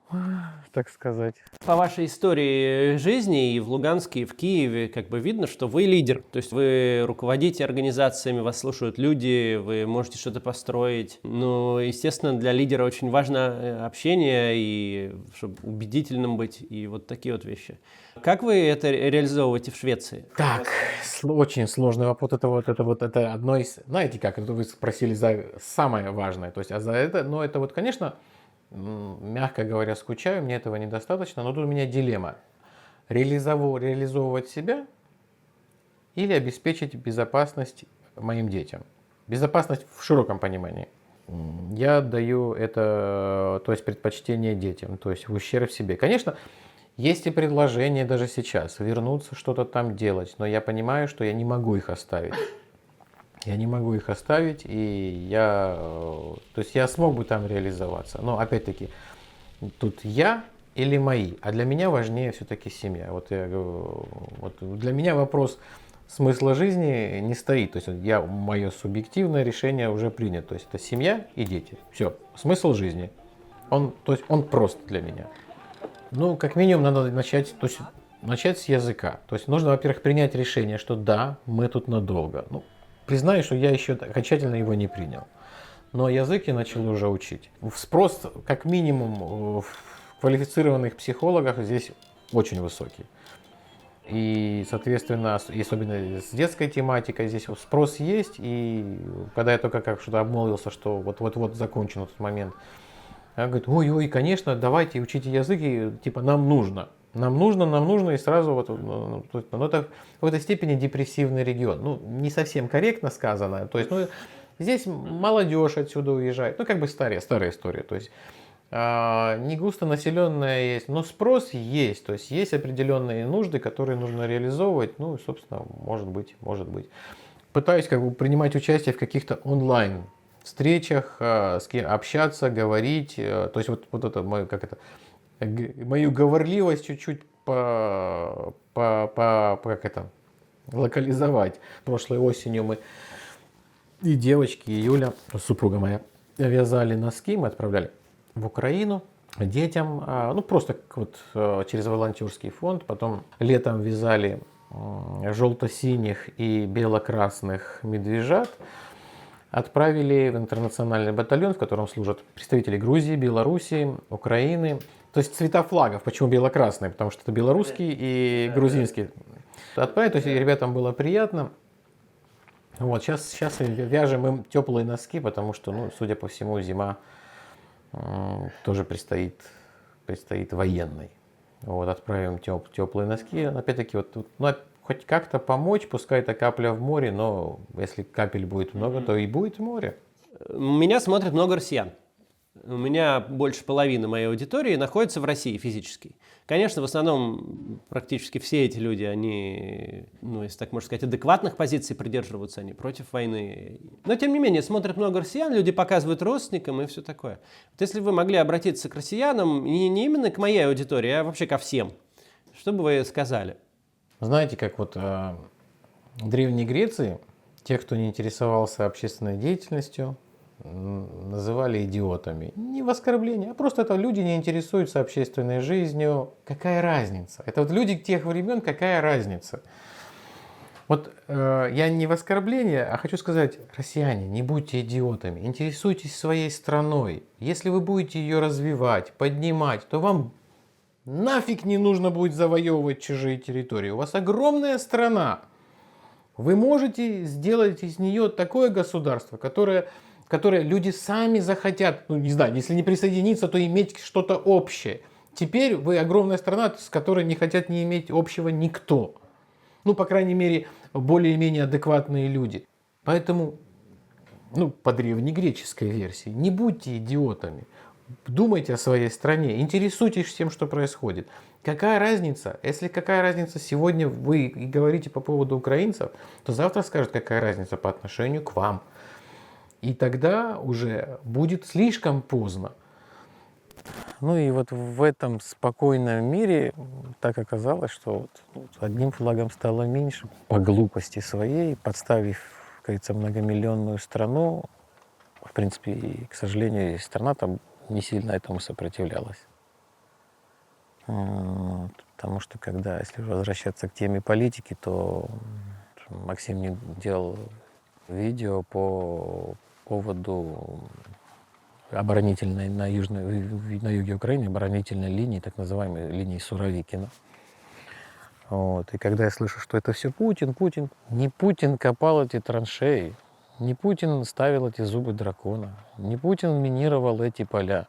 так сказать. По вашей истории жизни и в Луганске, и в Киеве как бы видно, что вы лидер. То есть вы руководите организациями, вас слушают люди, вы можете что-то построить. Но, естественно, для лидера очень важно общение, и чтобы убедительным быть, и вот такие вот вещи. Как вы это реализовываете в Швеции? Так, очень сложный вопрос. Это одно из... Знаете как, это вы спросили за самое важное. То есть, а за это, ну это вот, конечно, мягко говоря, скучаю, мне этого недостаточно, но тут у меня дилемма. Реализовывать себя или обеспечить безопасность моим детям. Безопасность в широком понимании. Я даю это, то есть предпочтение детям, то есть в ущерб себе. Конечно, есть и предложение даже сейчас вернуться, что-то там делать, но я понимаю, что я не могу их оставить. Я не могу их оставить, и то есть я смог бы там реализоваться. Но опять-таки, тут я или мои, а для меня важнее все-таки семья. Вот для меня вопрос смысла жизни не стоит. То есть мое субъективное решение уже принято. То есть это семья и дети. Все, смысл жизни. Он прост для меня. Ну, как минимум, надо начать с языка. То есть нужно, во-первых, принять решение, что да, мы тут надолго. Ну, признаю, что я еще окончательно его не принял. Но язык я начал уже учить. Спрос, как минимум, в квалифицированных психологах здесь очень высокий. И, соответственно, особенно с детской тематикой, здесь спрос есть. И когда я только как что-то обмолвился, что вот закончен этот момент, она говорит, ой, конечно, давайте учите языки, типа нам нужно, и сразу но это в этой степени депрессивный регион. Ну, не совсем корректно сказано, то есть, здесь молодежь отсюда уезжает, как бы старая история, то есть, не густонаселенная есть, но спрос есть, то есть, есть определенные нужды, которые нужно реализовывать, ну, собственно, может быть. Пытаюсь принимать участие в каких-то онлайн встречах, с кем общаться, говорить, то есть, мою говорливость чуть-чуть локализовать. Прошлой осенью мы и девочки, и Юля, супруга моя, вязали носки, мы отправляли в Украину детям, просто через волонтерский фонд. Потом летом вязали желто-синих и бело-красных медвежат. Отправили в интернациональный батальон, в котором служат представители Грузии, Белоруссии, Украины. То есть цвета флагов. Почему бело-красные? Потому что это белорусский и грузинский. Отправили, то есть ребятам было приятно. Вот, сейчас вяжем им теплые носки, потому что, судя по всему, зима тоже предстоит военной. Вот, отправим теплые носки. Опять-таки, хоть как-то помочь, пускай это капля в море, но если капель будет много, то и будет море. Меня смотрит много россиян. У меня больше половины моей аудитории находится в России физически. Конечно, в основном практически все эти люди, они, если так можно сказать, адекватных позиций придерживаются, они против войны. Но, тем не менее, смотрят много россиян, люди показывают родственникам и все такое. Вот если вы могли обратиться к россиянам, не именно к моей аудитории, а вообще ко всем, что бы вы сказали? Знаете, как в Древней Греции тех, кто не интересовался общественной деятельностью, называли идиотами. Не в оскорбление, а просто это люди не интересуются общественной жизнью. Какая разница? Это люди тех времен, какая разница? Я не в оскорбление, а хочу сказать, россияне, не будьте идиотами, интересуйтесь своей страной. Если вы будете ее развивать, поднимать, то вам нафиг не нужно будет завоевывать чужие территории. У вас огромная страна. Вы можете сделать из нее такое государство, которое люди сами захотят, не знаю, если не присоединиться, то иметь что-то общее. Теперь вы огромная страна, с которой не хотят не иметь общего никто. По крайней мере, более-менее адекватные люди. Поэтому, по древнегреческой версии, не будьте идиотами. Думайте о своей стране, интересуйтесь тем, что происходит. Какая разница? Если какая разница сегодня вы говорите по поводу украинцев, то завтра скажут, какая разница по отношению к вам. И тогда уже будет слишком поздно. И в этом спокойном мире так оказалось, что одним флагом стало меньше. По глупости своей, подставив, как говорится, многомиллионную страну, в принципе, и, к сожалению, страна там не сильно этому сопротивлялась. Потому что когда, если возвращаться к теме политики, то Максим не делал видео по поводу оборонительной на юге Украины, оборонительной линии, так называемой линии Суровикина. Вот. И когда я слышу, что это все Путин, не Путин копал эти траншеи, не Путин ставил эти зубы дракона, не Путин минировал эти поля.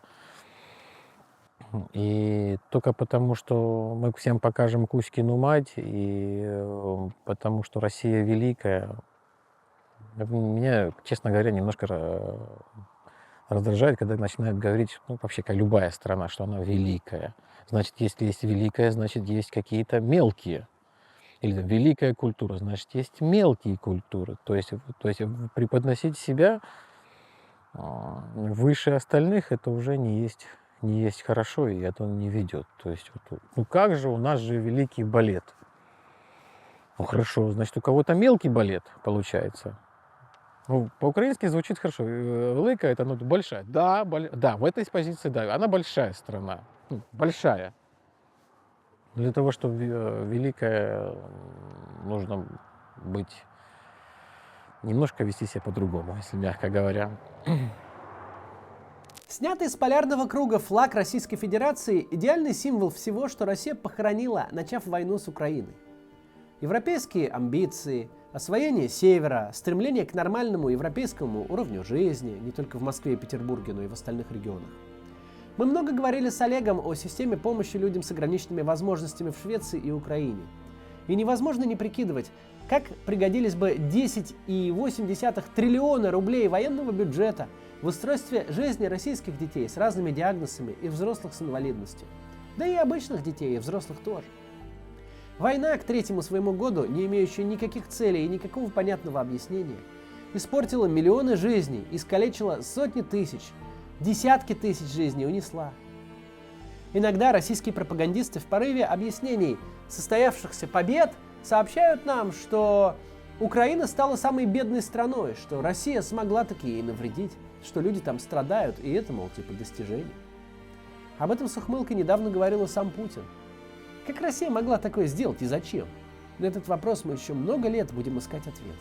И только потому, что мы всем покажем Кузькину мать, и потому что Россия великая, меня, честно говоря, немножко раздражает, когда начинают говорить, ну, вообще, как любая страна, что она великая. Значит, если есть великая, значит, есть какие-то мелкие. Или великая культура, значит, есть мелкие культуры. То есть преподносить себя выше остальных, это уже не есть хорошо, и это он не ведет. То есть, ну как же, у нас же великий балет. Ну хорошо, значит, у кого-то мелкий балет получается. Ну, по-украински звучит хорошо. Велика — это, ну, большая. Да, да, в этой позиции, да, она большая страна. Ну, большая. Для того, чтобы великая, нужно быть, немножко вести себя по-другому, если мягко говоря. Снятый с полярного круга флаг Российской Федерации – идеальный символ всего, что Россия похоронила, начав войну с Украиной. Европейские амбиции, освоение севера, стремление к нормальному европейскому уровню жизни, не только в Москве и Петербурге, но и в остальных регионах. Мы много говорили с Олегом о системе помощи людям с ограниченными возможностями в Швеции и Украине. И невозможно не прикидывать, как пригодились бы 10,8 триллиона рублей военного бюджета в устройстве жизни российских детей с разными диагнозами и взрослых с инвалидностью. Да и обычных детей, и взрослых тоже. Война к третьему своему году, не имеющая никаких целей и никакого понятного объяснения, испортила миллионы жизней, искалечила сотни тысяч, десятки тысяч жизней унесла. Иногда российские пропагандисты в порыве объяснений состоявшихся побед сообщают нам, что Украина стала самой бедной страной, что Россия смогла таки ей навредить, что люди там страдают, и это, мол, типа достижение. Об этом с ухмылкой недавно говорил и сам Путин. Как Россия могла такое сделать и зачем? На этот вопрос мы еще много лет будем искать ответ.